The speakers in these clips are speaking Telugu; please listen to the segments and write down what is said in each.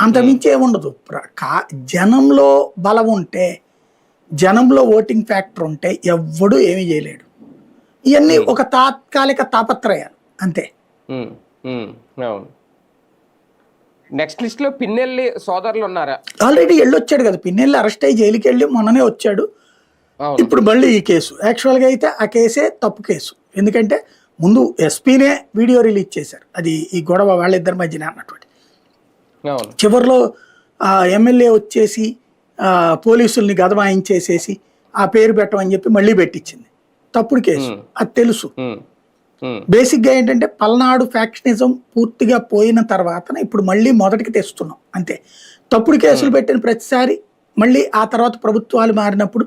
అంతమించి ఏముండదు. జనంలో బలం ఉంటే, జనంలో ఓటింగ్ ఫ్యాక్టర్ ఉంటే ఎవ్వడు ఏమీ చేయలేడు. ఇవన్నీ ఒక తాత్కాలిక తాపత్రయాలు అంతే. అవును. నెక్స్ట్ లిస్ట్ లో పిన్నెల్లి సోదరులు ఉన్నారా? ఆల్రెడీ వెళ్ళొచ్చాడు కదా, పిన్నెల్లి అరెస్ట్ అయ్యి జైలుకి వెళ్ళి మొన్ననే వచ్చాడు. ఇప్పుడు మళ్ళీ ఈ కేసు యాక్చువల్గా అయితే ఆ కేసే తప్పు కేసు. ఎందుకంటే ముందు ఎస్పీనే వీడియో రిలీజ్ చేశారు, అది ఈ గొడవ వాళ్ళిద్దరి మధ్యన అన్నటువంటి. చివరిలో ఎమ్మెల్యే వచ్చేసి పోలీసుల్ని గదమాయించేసేసి ఆ పేరు పెట్టమని చెప్పి మళ్ళీ పెట్టించింది. తప్పుడు కేసు, అది తెలుసు. బేసిక్గా ఏంటంటే పల్నాడు ఫ్యాక్షనిజం పూర్తిగా పోయిన తర్వాత ఇప్పుడు మళ్ళీ మొదటికి తెస్తున్నాం అంతే. తప్పుడు కేసులు పెట్టిన ప్రతిసారి మళ్ళీ ఆ తర్వాత ప్రభుత్వాలు మారినప్పుడు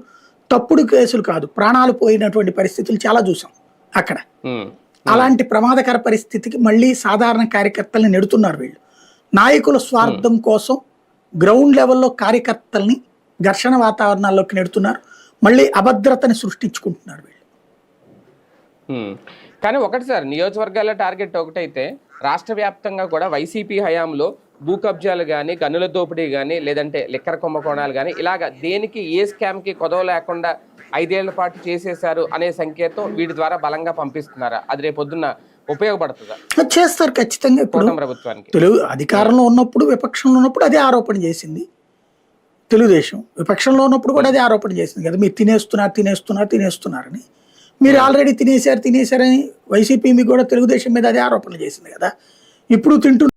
తప్పుడు కేసులు కాదు, ప్రాణాలు పోయినటువంటి పరిస్థితులు చాలా చూసాం అక్కడ. అలాంటి ప్రమాదకర పరిస్థితికి మళ్ళీ సాధారణ కార్యకర్తల్ని నెడుతున్నారు వీళ్ళు. నాయకుల స్వార్థం కోసం గ్రౌండ్ లెవెల్లో కార్యకర్తల్ని ఘర్షణ వాతావరణాల్లోకి నెడుతున్నారు, మళ్ళీ అభద్రతని సృష్టించుకుంటున్నారు వీళ్ళు. కానీ ఒకటి సార్, నియోజకవర్గాల టార్గెట్ ఒకటైతే రాష్ట్ర వ్యాప్తంగా కూడా వైసీపీ హయాంలో భూ కబ్జాలు కానీ, గనుల దోపిడీ కానీ, లేదంటే లిక్కర్ కుంభకోణాలు కానీ, ఇలాగ దేనికి ఏ స్కామ్కి కొదవ లేకుండా 5 ఏళ్ల పాటు చేసేశారు అనే సంకేతం వీటి ద్వారా బలంగా పంపిస్తున్నారా? అది రేపొద్దున్న ఉపయోగపడుతుందా? చేస్తారు ఖచ్చితంగా. ఇప్పుడు ప్రభుత్వానికి తెలుగు అధికారంలో ఉన్నప్పుడు, విపక్షంలో ఉన్నప్పుడు అదే ఆరోపణ చేసింది తెలుగుదేశం. విపక్షంలో ఉన్నప్పుడు కూడా అదే ఆరోపణ చేసింది కదా, మీరు తినేస్తున్నారని. మీరు ఆల్రెడీ తినేశారని వైసీపీ మీకు కూడా తెలుగుదేశం మీద అదే ఆరోపణ చేసింది కదా. ఇప్పుడు తింటున్నారు.